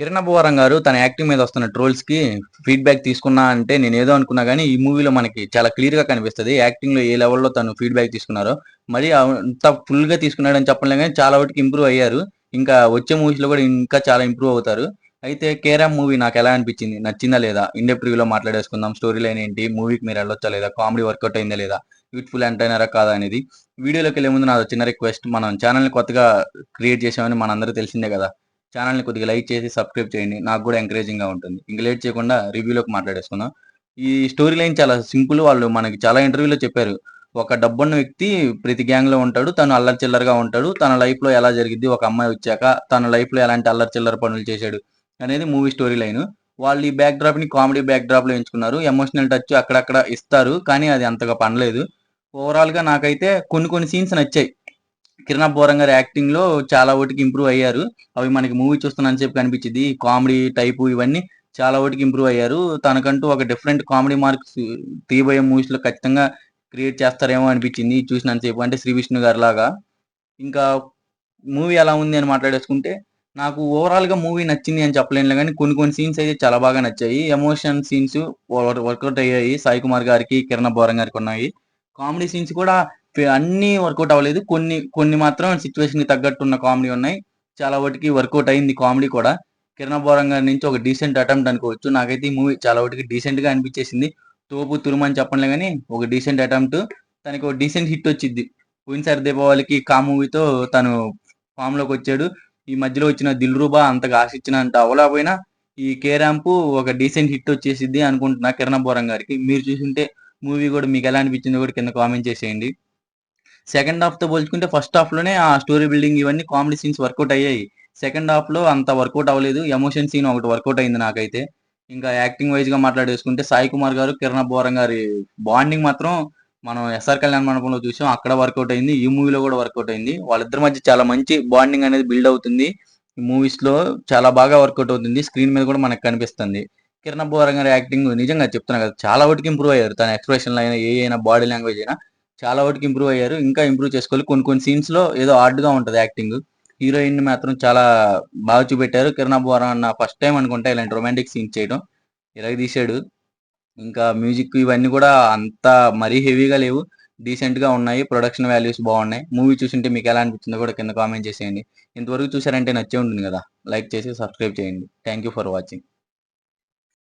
కిరణ్ అబ్బవరం గారు తన యాక్టింగ్ మీద వస్తున్న ట్రోల్స్‌కి ఫీడ్‌బ్యాక్ తీసుకున్నా అంటే నేనేదో అనుకున్నా గానీ, ఈ మూవీలో మనకి చాలా క్లియర్‌గా కనిపిస్తది. యాక్టింగ్‌లో ఏ లెవెల్‌లో తను ఫీడ్‌బ్యాక్ తీసుకున్నారో. మరి అంత ఫుల్‌గా తీసుకున్నాడని చెప్పలేం గానీ, చాలా వరకు ఇంప్రూవ్ అయ్యారు. ఇంకా వచ్చే మూవీస్‌లో గూడా ఇంకా చాలా ఇంప్రూవ్ అవుతారు. అయితే 'కేరామ్' మూవీ నాకెలా అనిపించింది? నచ్చిందా లేదా? ఇన్ డెప్త్ రివ్యూలో మాట్లాడేసుకుందాం. స్టోరీ లైన్ ఏంటి? మూవీకి మీరు ఎళ్ళొచ్చా లేదా? కామెడీ వర్కౌట్ అయిందా లేదా? బ్యూటిఫుల్ ఎంటర్‌టైనరా కాదా అనేది. వీడియోలోకెళ్ళే ముందు నాదో చిన్న రిక్వెస్ట్. మనం ఛానెల్‌ని కొత్తగా క్రియేట్ చేశామని మనందరికీ తెలిసిందే గదా! ఛానెల్‌ని కొద్దిగా లైక్ చేసి సబ్స్క్రైబ్ చేయండి. నాకు గూడా ఎంకరేజింగ్‌గా ఉంటుంది. ఇంక లేట్ చేయకుండా రివ్యూలోకి మాట్లాడేసుకుందాం. ఈ స్టోరీ లైన్ చాలా సింపుల్. వాళ్ళు మనకి చాలా ఇంటర్వ్యూలో చెప్పారు. ఒక డబ్బున్న వ్యక్తి ప్రతి గ్యాంగ్‌లో ఉంటాడు. తను అల్లరి చిల్లరగా ఉంటాడు. తన లైఫ్‌లో ఎలా జరిగిద్ది, ఒక అమ్మాయి వచ్చాక తన లైఫ్‌లో ఎలాంటి అల్లరి చిల్లర పనులు చేశాడు అనేది మూవీ స్టోరీ లైను. వాళ్ళు ఈ బ్యాక్ డ్రాప్‌ని కామెడీ బ్యాక్ డ్రాప్‌లో ఎంచుకున్నారు. ఎమోషనల్ టచ్ అక్కడక్కడ ఇస్తారు. కానీ అది అంతగా పండలేదు. ఓవరాల్‌గా నాకైతే కొన్ని కొన్ని సీన్స్ నచ్చాయి. కిరణ్ అబ్బవరం గారి యాక్టింగ్‌లో చాలా వటికి ఇంప్రూవ్ అయ్యారు. అవి మనకి మూవీ చూస్తున్నంత సేపు కనిపించిద్ది. కామెడీ టైపు ఇవన్నీ చాలా వటికి ఇంప్రూవ్ అయ్యారు. తనకంటూ ఒక డిఫరెంట్ కామెడీ మార్క్స్ తీయబోయే మూవీస్‌లో ఖచ్చితంగా క్రియేట్ చేస్తారేమో అనిపించింది చూసినంత సేపు. అంటే 'శ్రీ విష్ణు' గారిలాగా. ఇంకా మూవీ ఎలా ఉంది అని మాట్లాడేసుకుంటే, నాకు ఓవరాల్‌గా మూవీ నచ్చింది అని చెప్పలేనులే గానీ, కొన్ని కొన్ని సీన్స్ అయితే చాలా బాగా నచ్చాయి. ఎమోషన్ సీన్స్ వర్కౌట్ అయ్యాయి. సాయి కుమార్ గారికి, కిరణ్ అబ్బవరం గారికి ఉన్నాయి. కామెడీ సీన్స్ కూడా అన్నీ వర్కౌట్ అవ్వలేదు. కొన్ని కొన్ని మాత్రం సిట్యుయేషన్‌కి తగ్గట్టున్న కామెడీ ఉన్నాయి. చాలా వటికి వర్కౌట్ అయింది కామెడీ కూడా. కిరణ్ అబ్బవరం గారి నుంచి ఒక డీసెంట్ అటెంప్ట్ అనుకోవచ్చు. నాకైతే ఈ మూవీ చాలా వటికి డీసెంట్‌గా అనిపించేసింది. తోపు, తురుము అని చెప్పనులే గానీ, ఒక డీసెంట్ అటెంప్ట్. తనకి ఒక డీసెంట్ హిట్ వచ్చిద్ది. పోయినసారి దీపావళికి 'కా' మూవీతో తను ఫామ్‌లోకొచ్చాడు. ఈ మధ్యలో వచ్చిన 'దిల్‌రూబా' అంతగా ఆశించినంత అవ్వలేకపోయినా, ఈ 'కే ర్యాంపు' ఒక డీసెంట్ హిట్ వచ్చేసిద్ది అనుకుంటున్నా కిరణ్ అబ్బవరం గారికి. మీరు చూసుంటే మూవీ గూడా మీకెలా అనిపించిందో గూడా కింద కామెంట్ చేసేయండి. సెకండ్ హాఫ్‌తో పోల్చుకుంటే ఫస్ట్ హాఫ్‌లోనే ఆ స్టోరీ బిల్డింగ్ ఇవన్నీ కామెడీ సీన్స్ వర్కౌట్ అయ్యాయి. సెకండ్ హాఫ్‌లో అంత వర్కౌట్ అవ్వలేదు. ఎమోషన్ సీన్ ఒకటి వర్కౌట్ అయింది నాకైతే. ఇంకా యాక్టింగ్ వైస్‌గా మాట్లాడేసుకుంటే సాయి కుమార్ గారు, కిరణ్ అబ్బవరం గారి బాండింగ్ మాత్రం మనం 'ఎస్ఆర్ కళ్యాణ మండపంలో' చూసాం. అక్కడ వర్కౌట్ అయింది. ఈ మూవీలో కూడా వర్కౌట్ అయింది. వాళ్ళిద్దరి మధ్య చాలా మంచి బాండింగ్ అనేది బిల్డ్ అవుతుంది. ఈ మూవీస్‌లో చాలా బాగా వర్కౌట్ అవుతుంది. స్క్రీన్ మీద కూడా మనకు కనిపిస్తుంది. కిరణ్ అబ్బవరం గారి యాక్టింగ్ నిజంగా చెప్తున్నా కదా! చాలా వరకు ఇంప్రూవ్ అయ్యారు. తన ఎక్స్‌ప్రెషన్‌లు అయినా, అయినా బాడీ లాంగ్వేజ్ అయినా చాలా వరకు ఇంప్రూవ్ అయ్యారు. ఇంకా ఇంప్రూవ్ చేసుకోవాలి. కొన్ని కొన్ని సీన్స్‌లో ఏదో హార్డ్‌గా ఉంటది యాక్టింగ్. హీరోయిన్‌ని మాత్రం చాలా బాగా చూపెట్టారు. కిరణ్ అబ్బవరం అన్న ఫస్ట్ టైమ్ అనుకుంటా ఇలాంటి రొమాంటిక్ సీన్స్ చేయడం. ఇరగదీశాడు. ఇంకా మ్యూజిక్ ఇవన్నీ కూడా అంత మరీ హెవీగా లేవు. డీసెంట్‌గా ఉన్నాయి. ప్రొడక్షన్ వాల్యూస్ బాగున్నాయి. మూవీ చూసుంటే మీకెలా అనిపించిందో కూడా కింద కామెంట్ చేసేయండి. ఇంతవరకు చూసారంటే నచ్చే ఉంటుంది కదా! లైక్ చేసి సబ్స్క్రైబ్ చేయండి. Thank you for watching.